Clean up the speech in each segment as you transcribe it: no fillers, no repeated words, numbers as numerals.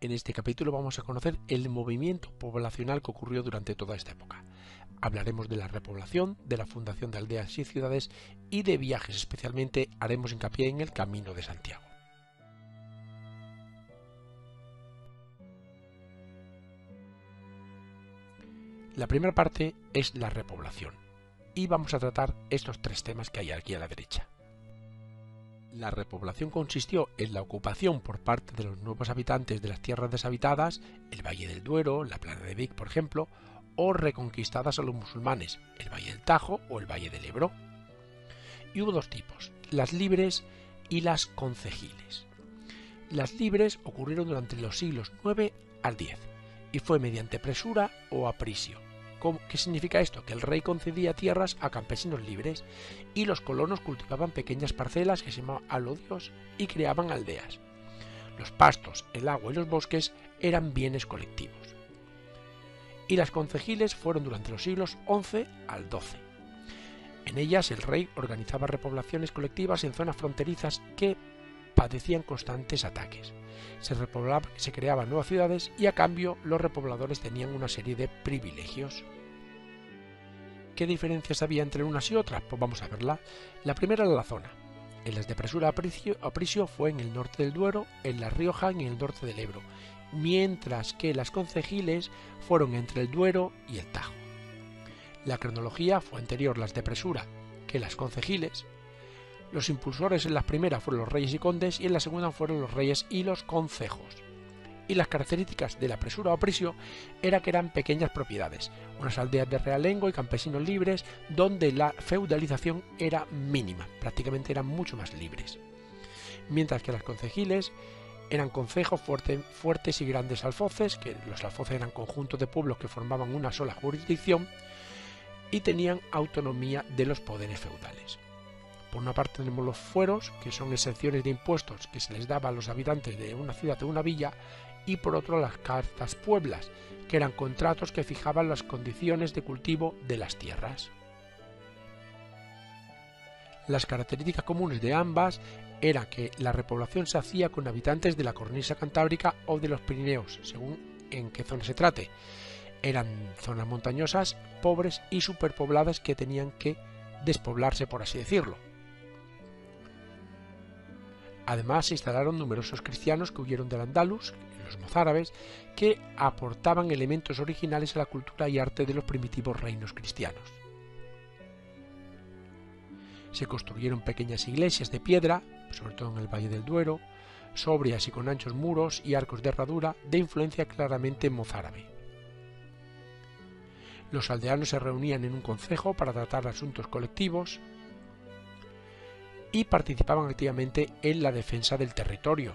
En este capítulo vamos a conocer el movimiento poblacional que ocurrió durante toda esta época. Hablaremos de la repoblación, de la fundación de aldeas y ciudades y de viajes, especialmente haremos hincapié en el Camino de Santiago. La primera parte es la repoblación y vamos a tratar estos tres temas que hay aquí a la derecha. La repoblación consistió en la ocupación por parte de los nuevos habitantes de las tierras deshabitadas, el Valle del Duero, la Plana de Vic, por ejemplo, o reconquistadas a los musulmanes, el Valle del Tajo o el Valle del Ebro. Y hubo dos tipos, las libres y las concejiles. Las libres ocurrieron durante los siglos IX al X y fue mediante presura o aprisio. ¿Qué significa esto? Que el rey concedía tierras a campesinos libres y los colonos cultivaban pequeñas parcelas que se llamaban alodios y creaban aldeas. Los pastos, el agua y los bosques eran bienes colectivos. Y las concejiles fueron durante los siglos XI al XII. En ellas el rey organizaba repoblaciones colectivas en zonas fronterizas que padecían constantes ataques. Se creaban nuevas ciudades y a cambio los repobladores tenían una serie de privilegios. ¿Qué diferencias había entre unas y otras? Pues vamos a verla. La primera era la zona. En las de presura aprisio fue en el norte del Duero, en La Rioja y en el norte del Ebro, mientras que las concejiles fueron entre el Duero y el Tajo. La cronología fue anterior las de presura que las concejiles. Los impulsores en la primera fueron los reyes y condes y en la segunda fueron los reyes y los concejos. Y las características de la presura o aprisio era que eran pequeñas propiedades, unas aldeas de realengo y campesinos libres donde la feudalización era mínima, prácticamente eran mucho más libres. Mientras que las concejiles eran concejos fuertes y grandes alfoces, que los alfoces eran conjuntos de pueblos que formaban una sola jurisdicción y tenían autonomía de los poderes feudales. Por una parte tenemos los fueros, que son exenciones de impuestos que se les daba a los habitantes de una ciudad o una villa, y por otro las cartas pueblas, que eran contratos que fijaban las condiciones de cultivo de las tierras. Las características comunes de ambas era que la repoblación se hacía con habitantes de la cornisa cantábrica o de los Pirineos, según en qué zona se trate. Eran zonas montañosas, pobres y superpobladas que tenían que despoblarse, por así decirlo. Además se instalaron numerosos cristianos que huyeron del Andalus, los mozárabes, que aportaban elementos originales a la cultura y arte de los primitivos reinos cristianos. Se construyeron pequeñas iglesias de piedra, sobre todo en el Valle del Duero, sobrias y con anchos muros y arcos de herradura de influencia claramente mozárabe. Los aldeanos se reunían en un concejo para tratar asuntos colectivos y participaban activamente en la defensa del territorio.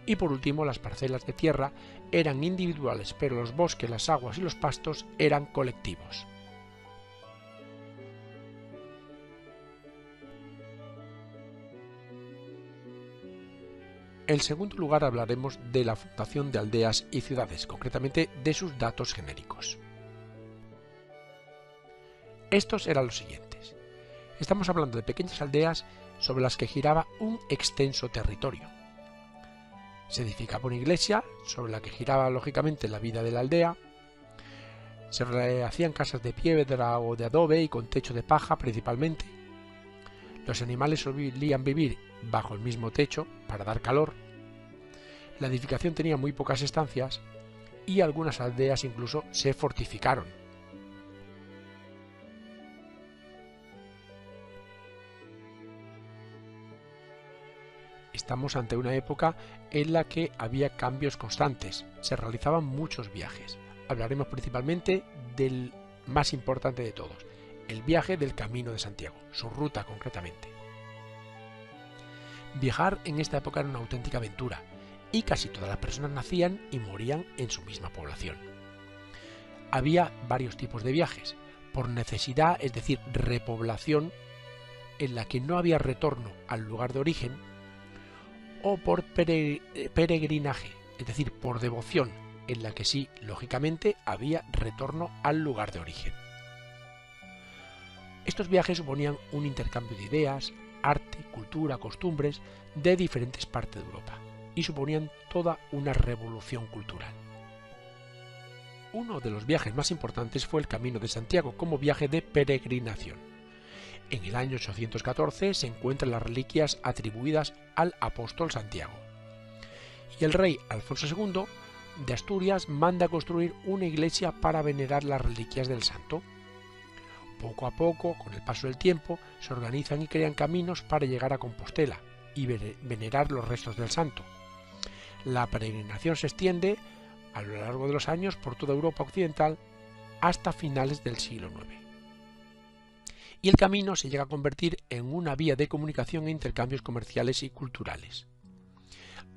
Y por último, las parcelas de tierra eran individuales, pero los bosques, las aguas y los pastos eran colectivos. En segundo lugar hablaremos de la fundación de aldeas y ciudades, concretamente de sus datos genéricos. Estos eran los siguientes. Estamos hablando de pequeñas aldeas sobre las que giraba un extenso territorio. Se edificaba una iglesia sobre la que giraba lógicamente la vida de la aldea. Se hacían casas de piedra o de adobe y con techo de paja principalmente. Los animales solían vivir bajo el mismo techo para dar calor. La edificación tenía muy pocas estancias y algunas aldeas incluso se fortificaron. Estamos ante una época en la que había cambios constantes, se realizaban muchos viajes. Hablaremos principalmente del más importante de todos, el viaje del Camino de Santiago, su ruta concretamente. Viajar en esta época era una auténtica aventura y casi todas las personas nacían y morían en su misma población. Había varios tipos de viajes, por necesidad, es decir, repoblación, en la que no había retorno al lugar de origen, o por peregrinaje, es decir, por devoción, en la que sí, lógicamente, había retorno al lugar de origen. Estos viajes suponían un intercambio de ideas, arte, cultura, costumbres de diferentes partes de Europa. y suponían toda una revolución cultural. Uno de los viajes más importantes fue el Camino de Santiago como viaje de peregrinación. En el año 814 se encuentran las reliquias atribuidas al apóstol Santiago, y el rey Alfonso II de Asturias manda construir una iglesia para venerar las reliquias del santo. Poco a poco, con el paso del tiempo, se organizan y crean caminos para llegar a Compostela y venerar los restos del santo. La peregrinación se extiende a lo largo de los años por toda Europa occidental hasta finales del siglo IX. Y el camino se llega a convertir en una vía de comunicación e intercambios comerciales y culturales.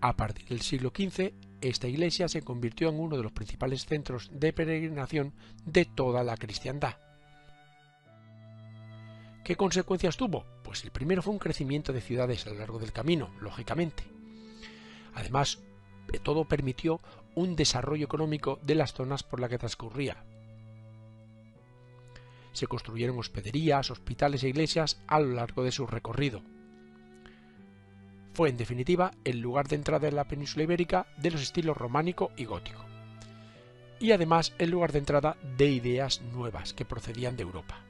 A partir del siglo XV, esta iglesia se convirtió en uno de los principales centros de peregrinación de toda la cristiandad. ¿Qué consecuencias tuvo? Pues el primero fue un crecimiento de ciudades a lo largo del camino, lógicamente. Además, todo permitió un desarrollo económico de las zonas por las que transcurría. Se construyeron hospederías, hospitales e iglesias a lo largo de su recorrido. Fue, en definitiva, el lugar de entrada en la península ibérica de los estilos románico y gótico. Y además el lugar de entrada de ideas nuevas que procedían de Europa.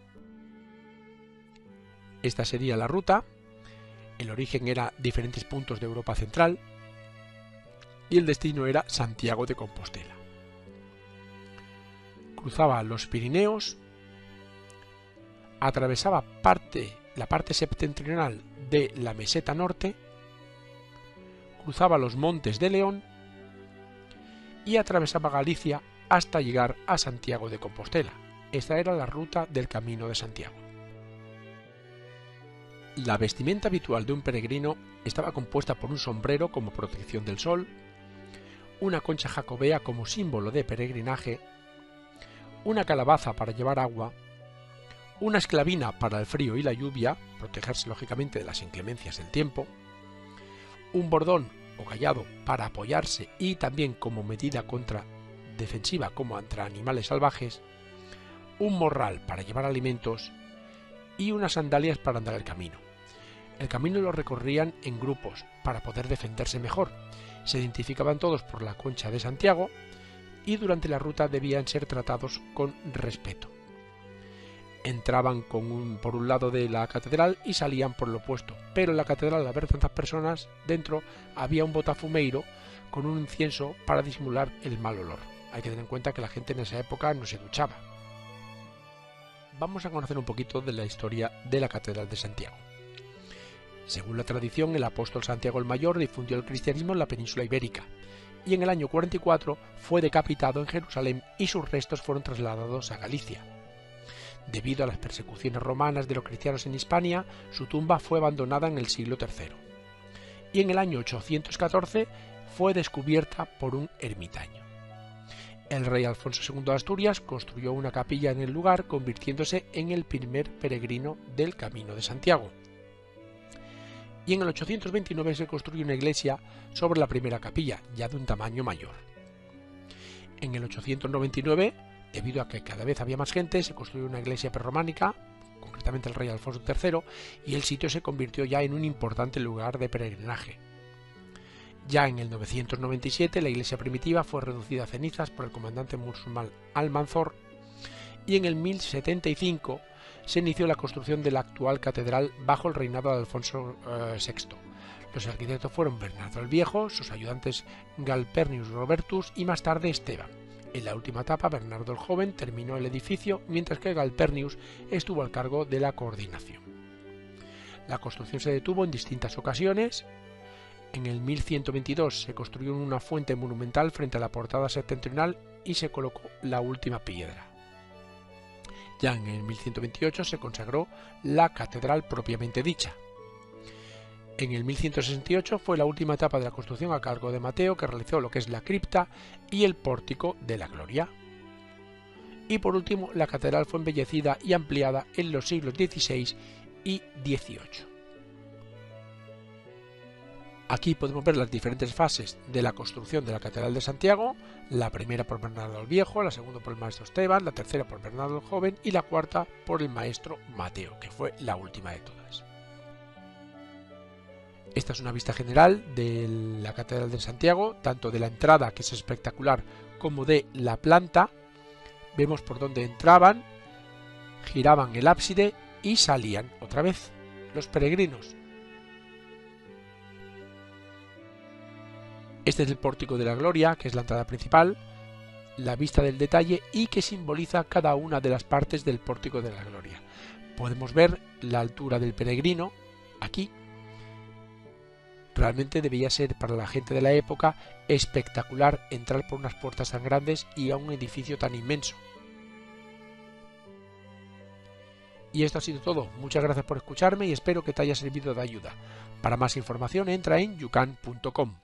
Esta sería la ruta. El origen era diferentes puntos de Europa central y el destino era Santiago de Compostela. Cruzaba los Pirineos, atravesaba la parte septentrional de la meseta norte, cruzaba los montes de León y atravesaba Galicia hasta llegar a Santiago de Compostela. Esta era la ruta del Camino de Santiago. La vestimenta habitual de un peregrino estaba compuesta por un sombrero como protección del sol, una concha jacobea como símbolo de peregrinaje, una calabaza para llevar agua, una esclavina para el frío y la lluvia, protegerse lógicamente de las inclemencias del tiempo, un bordón o cayado para apoyarse y también como medida defensiva como contra animales salvajes, un morral para llevar alimentos y unas sandalias para andar el camino. El camino lo recorrían en grupos para poder defenderse mejor. Se identificaban todos por la concha de Santiago y durante la ruta debían ser tratados con respeto. Entraban por un lado de la catedral y salían por el opuesto, pero en la catedral, al haber tantas personas dentro, había un botafumeiro con un incienso para disimular el mal olor. Hay que tener en cuenta que la gente en esa época no se duchaba. Vamos a conocer un poquito de la historia de la Catedral de Santiago. Según la tradición, el apóstol Santiago el Mayor difundió el cristianismo en la península ibérica, y en el año 44 fue decapitado en Jerusalén y sus restos fueron trasladados a Galicia. Debido a las persecuciones romanas de los cristianos en Hispania, su tumba fue abandonada en el siglo III. Y en el año 814 fue descubierta por un ermitaño. El rey Alfonso II de Asturias construyó una capilla en el lugar, convirtiéndose en el primer peregrino del Camino de Santiago. Y en el 829 se construyó una iglesia sobre la primera capilla, ya de un tamaño mayor. En el 899, debido a que cada vez había más gente, se construyó una iglesia prerrománica, concretamente el rey Alfonso III, y el sitio se convirtió ya en un importante lugar de peregrinaje. Ya en el 997 la iglesia primitiva fue reducida a cenizas por el comandante musulmán Almanzor, y en el 1075 se inició la construcción de la actual catedral bajo el reinado de Alfonso VI. Los arquitectos fueron Bernardo el Viejo, sus ayudantes Galpernius Robertus y más tarde Esteban. En la última etapa, Bernardo el Joven terminó el edificio, mientras que Galpernius estuvo al cargo de la coordinación. La construcción se detuvo en distintas ocasiones. En el 1122 se construyó una fuente monumental frente a la portada septentrional y se colocó la última piedra. Ya en el 1128 se consagró la catedral propiamente dicha. En el 1168 fue la última etapa de la construcción a cargo de Mateo, que realizó lo que es la cripta y el pórtico de la gloria. Y por último, la catedral fue embellecida y ampliada en los siglos XVI y XVIII. Aquí podemos ver las diferentes fases de la construcción de la Catedral de Santiago, la primera por Bernardo el Viejo, la segunda por el maestro Esteban, la tercera por Bernardo el Joven y la cuarta por el maestro Mateo, que fue la última de todas. Esta es una vista general de la Catedral de Santiago, tanto de la entrada, que es espectacular, como de la planta. Vemos por dónde entraban, giraban el ábside y salían otra vez los peregrinos. Este es el Pórtico de la Gloria, que es la entrada principal, la vista del detalle y que simboliza cada una de las partes del Pórtico de la Gloria. Podemos ver la altura del peregrino aquí. Realmente debía ser para la gente de la época espectacular entrar por unas puertas tan grandes y a un edificio tan inmenso. Y esto ha sido todo. Muchas gracias por escucharme y espero que te haya servido de ayuda. Para más información entra en yucan.com.